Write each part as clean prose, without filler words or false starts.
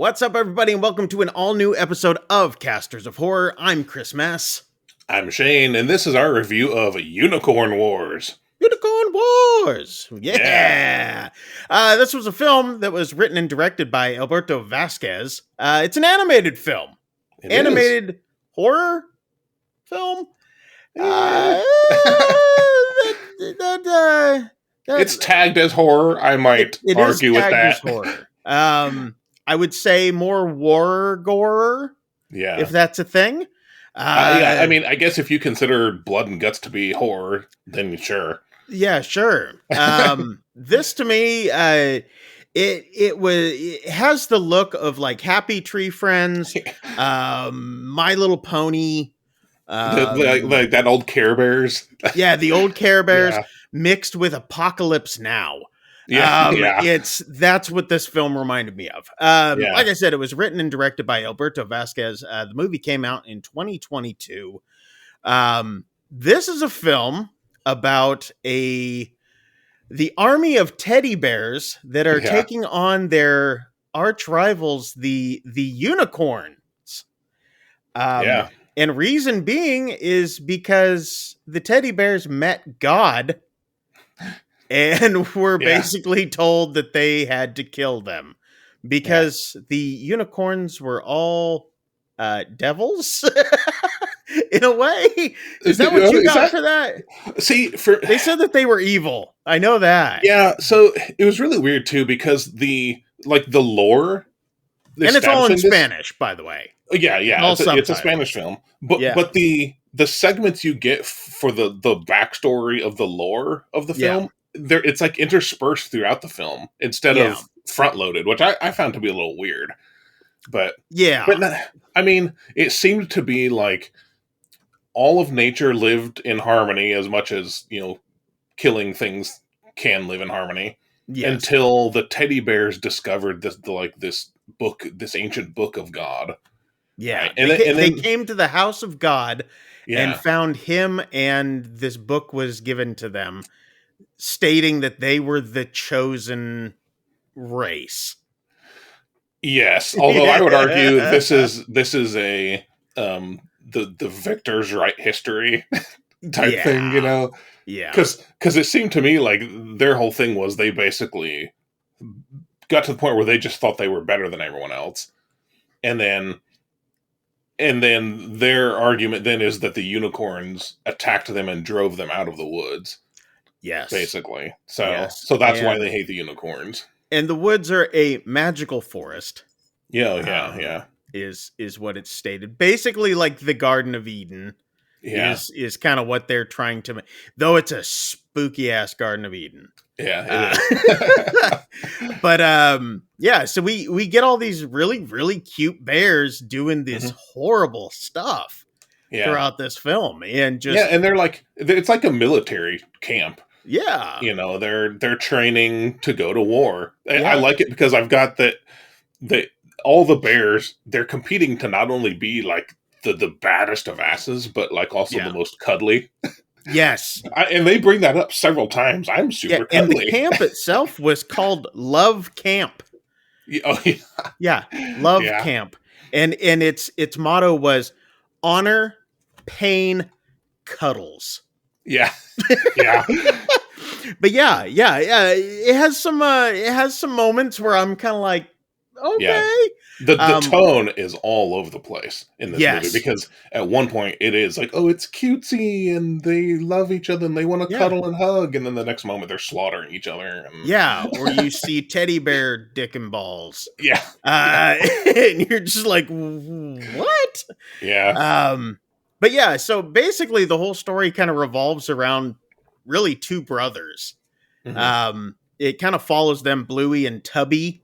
What's up, everybody, and welcome to an all-new episode of Casters of Horror. I'm Chris Mass. I'm Shane, and this is our review of Unicorn Wars. Unicorn Wars! Yeah! This was a film that was written and directed by Alberto Vasquez. It's an animated film. Animated horror film? It's tagged as horror. I might argue with that. As horror. I would say more war-gore, if that's a thing. Yeah, I memean, I guess if you consider Blood and Guts to be horror, then sure. Yeah, sure. This to me, it has the look of like Happy Tree Friends, My Little Pony, like that old Care Bears. Yeah, the old Care Bears mixed with Apocalypse Now. That's what this film reminded me of. Like I said, it was written and directed by Alberto Vasquez. The movie came out in 2022. This is a film about the army of teddy bears that are taking on their arch rivals, the unicorns. And reason being is because the teddy bears met God and were basically told that they had to kill them because the unicorns were all devils in a way. Is that what you got for that? See, they said that they were evil. I know that. Yeah, so it was really weird too because the lore, and it's all in Spanish, by the way. Yeah, it's a Spanish film, but the segments you get for the backstory of the lore of the film. It's like interspersed throughout the film instead of front loaded, which I found to be a little weird. But I mean, it seemed to be like all of nature lived in harmony as much as, killing things can live in harmony until the teddy bears discovered this ancient book of God. Yeah. Right? And they came to the house of God and found him, and this book was given to them, stating that they were the chosen race. Yes, although I would argue this is a the victor's right history type thing, Yeah. Because it seemed to me like their whole thing was they basically got to the point where they just thought they were better than everyone else, and then their argument then is that the unicorns attacked them and drove them out of the woods. Yes. Basically. So that's why they hate the unicorns. And the woods are a magical forest. Yeah. Is what it's stated. Basically like the Garden of Eden. Is kind of what they're trying to make. Though it's a spooky ass Garden of Eden. Yeah. It is. But so we get all these really, really cute bears doing this horrible stuff throughout this film. And and it's like a military camp. Yeah. They're training to go to war. I like it because I've got that all the bears, they're competing to not only be like the baddest of asses, but like also the most cuddly. Yes. And they bring that up several times. I'm super cuddly. And the camp itself was called Love Camp. Love Camp. And its motto was honor, pain, cuddles. Yeah. But it has some moments where I'm kind of like, okay. The tone is all over the place in this movie because at one point it is like, oh, it's cutesy and they love each other and they want to cuddle and hug, and then the next moment they're slaughtering each other. Or you see teddy bear dick and balls. And you're just like, what? But so basically the whole story kind of revolves around really two brothers. It kind of follows them, Bluey and Tubby.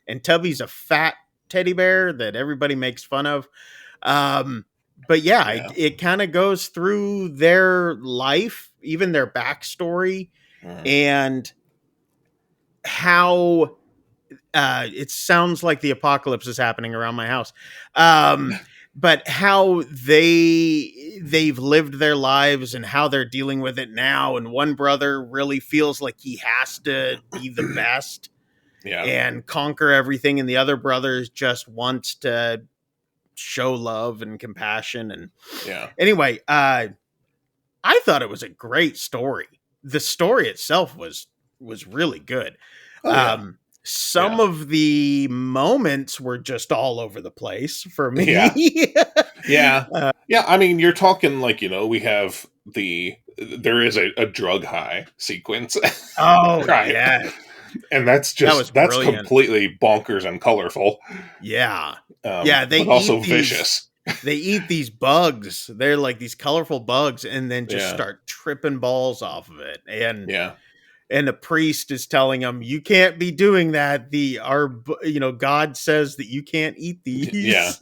And Tubby's a fat teddy bear that everybody makes fun of. It kind of goes through their life, even their backstory, and how it sounds like the apocalypse is happening around my house. But how they've lived their lives and how they're dealing with it now. And one brother really feels like he has to be the best. and conquer everything, and the other brother just wants to show love and compassion. And anyway, I thought it was a great story. The story itself was really good. Some of the moments were just all over the place for me. I mean, you're talking like, we have there is a drug high sequence. Oh, right. Yeah. And that's completely bonkers and colorful. Yeah. They also vicious. They eat these bugs. They're like these colorful bugs, and then just start tripping balls off of it. And and the priest is telling them, "You can't be doing that. God says that you can't eat these."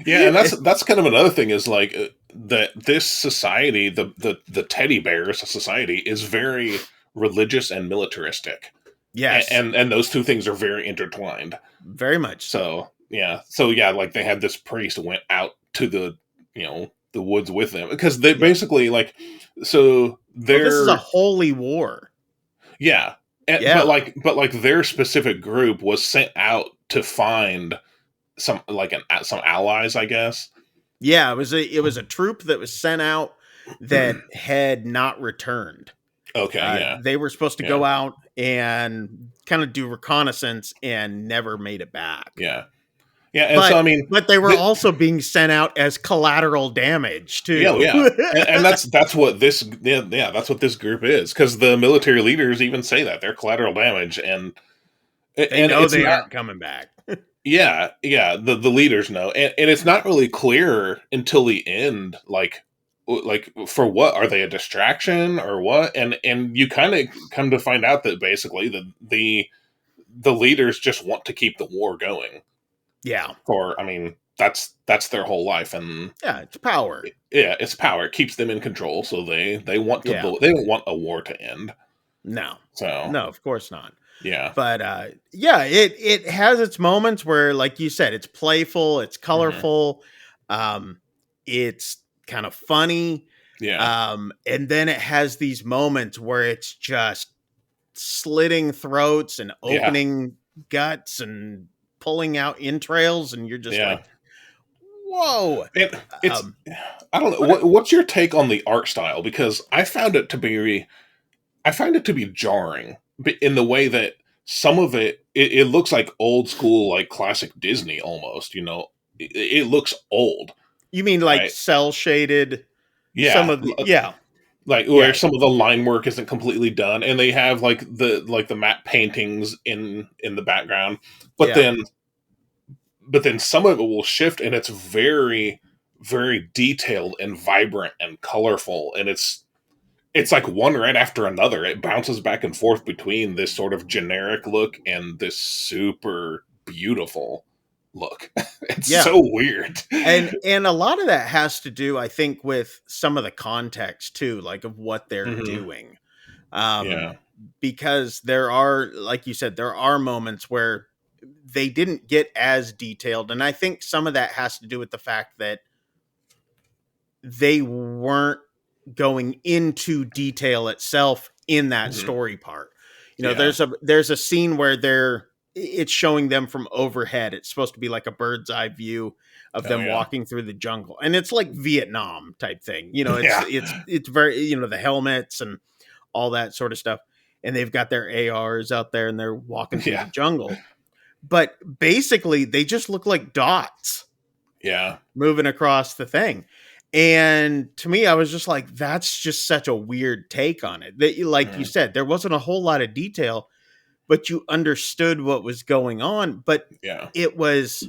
And that's kind of another thing is like that. This society, the teddy bears society, is very religious and militaristic. Yes, and those two things are very intertwined. Very much so. Like they had this priest went out to the the woods with them because they basically like this is a holy war. But their specific group was sent out to find some allies, I guess. Yeah, it was a troop that was sent out that had not returned. Okay, they were supposed to go out and kind of do reconnaissance and never made it back. But they were also being sent out as collateral damage too. And that's what this that's what this group is, because the military leaders even say that they're collateral damage, and they know they aren't coming back. The leaders know, and it's not really clear until the end, like for what are they, a distraction or what? And you kind of come to find out that basically the leaders just want to keep the war going. That's their whole life, and it's power. It's power. It keeps them in control, so they want to. They don't want a war to end. No, so no, of course not. But it has its moments where, like you said, it's playful, it's colorful, it's kind of funny, and then it has these moments where it's just slitting throats and opening guts and pulling out entrails, and you're just like, whoa. It's I don't know, what's your take on the art style, because I find it to be jarring in the way that some of it looks like old school, like classic Disney almost. It looks old. You mean like cell shaded? Some of the where some of the line work isn't completely done, and they have like the matte paintings in the background, but then some of it will shift, and it's very, very detailed and vibrant and colorful, and it's like one right after another. It bounces back and forth between this sort of generic look and this super beautiful look. It's so weird. And a lot of that has to do, I think, with some of the context too, like of what they're doing. Because there are, like you said, there are moments where they didn't get as detailed. And I think some of that has to do with the fact that they weren't going into detail itself in that story part. There's a scene where it's showing them from overhead. It's supposed to be like a bird's eye view of them walking through the jungle, and it's like Vietnam type thing. It's very, the helmets and all that sort of stuff, and they've got their ARs out there, and they're walking through the jungle. But basically, they just look like dots. Moving across the thing. And to me, I was just like, that's just such a weird take on it. That, like you said, there wasn't a whole lot of detail, but you understood what was going on. But it was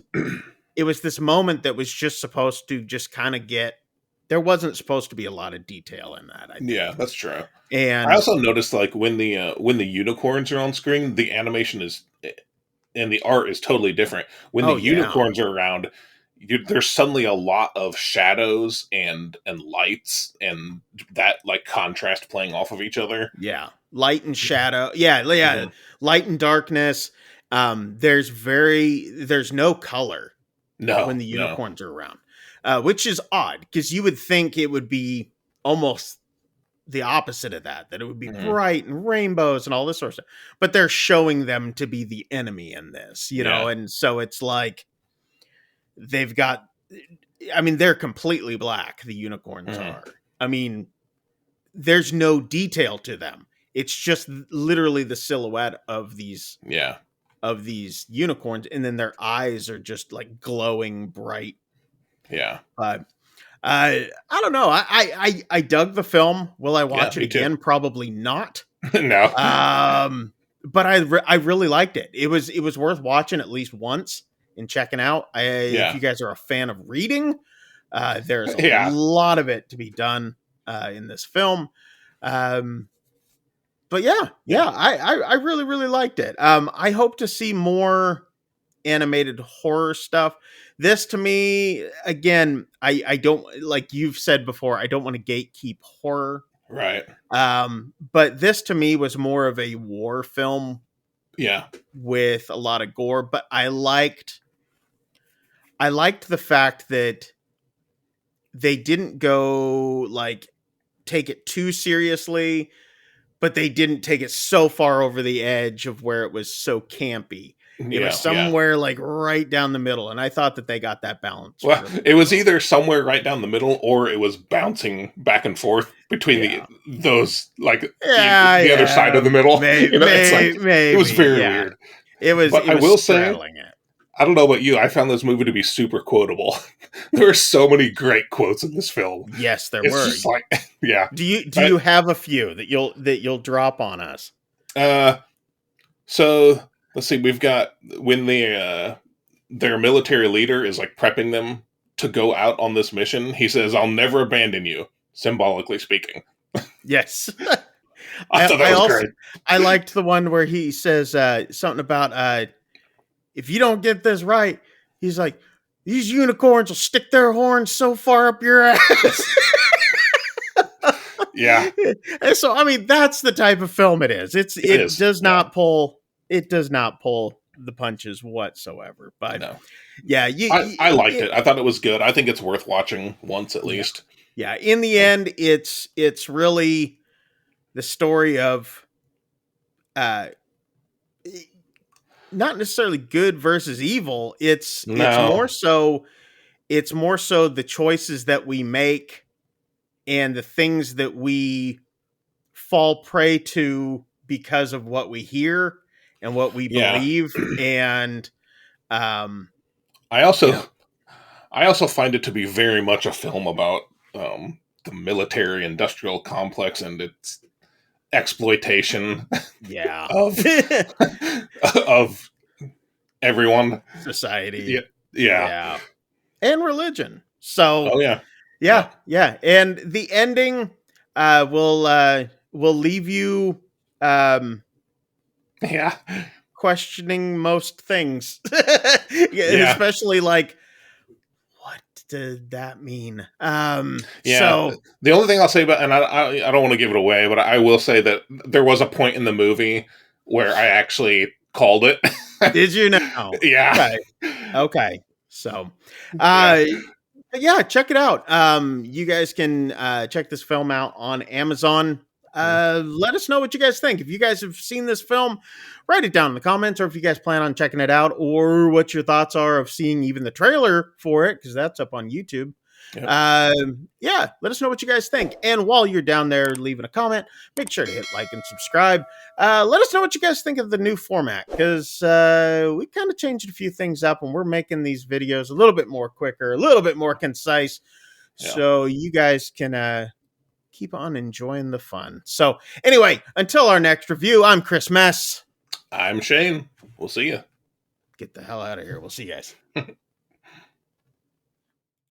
this moment that was just supposed to just kind of there wasn't supposed to be a lot of detail in that, I think. Yeah, that's true. And I also noticed, like, when the unicorns are on screen, the animation and the art is totally different. When the unicorns are around, there's suddenly a lot of shadows and lights, and that like contrast playing off of each other. Light and shadow. Light and darkness. There's no color when the unicorns are around, which is odd, because you would think it would be almost the opposite of that it would be bright and rainbows and all this sort of stuff. But they're showing them to be the enemy in this, you know, and so it's like they've got. I mean, they're completely black. The unicorns are. I mean, there's no detail to them. It's just literally the silhouette of these unicorns, and then their eyes are just like glowing bright. Yeah. I don't know. I dug the film. Will I watch it again? Too. Probably not. No. But I really liked it. It was worth watching at least once and checking out. If you guys are a fan of reading, there's a lot of it to be done in this film. But I really, really liked it. I hope to see more animated horror stuff. This, to me, again, I don't, like you've said before, I don't want to gatekeep horror. Right. But this, to me, was more of a war film. Yeah. With a lot of gore. But I liked the fact that they didn't go, like, take it too seriously, but they didn't take it so far over the edge of where it was so campy. It was somewhere like right down the middle, and I thought that they got that balance. Well, it was either somewhere right down the middle, or it was bouncing back and forth between those, like the other side of the middle. Maybe, it was very weird. It was. But I will say, I don't know about you, I found this movie to be super quotable. There are so many great quotes in this film. Yes, there were. Just like, Do you have a few that you'll drop on us? So let's see. We've got when their military leader is like prepping them to go out on this mission. He says, "I'll never abandon you," symbolically speaking. Yes. I thought that was great. I liked the one where he says something about if you don't get this right, he's like, these unicorns will stick their horns so far up your ass. Yeah. And so, I mean, that's the type of film it is. It does not pull the punches whatsoever. But no. I liked it. I thought it was good. I think it's worth watching once at least. Yeah. In the end, it's really the story of not necessarily good versus evil. It's more so the choices that we make and the things that we fall prey to because of what we hear and what we believe. And I also find it to be very much a film about the military industrial complex and its exploitation of everyone, society, and religion. So yeah. And the ending will leave you questioning most things. Especially like, what did that mean? So the only thing I'll say about, and I don't want to give it away, but I will say that there was a point in the movie where I actually called it. Did you know? Yeah. Okay. So, check it out. You guys can check this film out on Amazon. Let us know what you guys think. If you guys have seen this film, write it down in the comments, or if you guys plan on checking it out, or what your thoughts are of seeing even the trailer for it, because that's up on YouTube. Let us know what you guys think. And while you're down there leaving a comment, make sure to hit like and subscribe. Let us know what you guys think of the new format, because we kind of changed a few things up, and we're making these videos a little bit more quicker, a little bit more concise, so you guys can keep on enjoying the fun. So anyway, until our next review, I'm Chris Mess. I'm Shane. We'll see you. Get the hell out of here. We'll see you guys.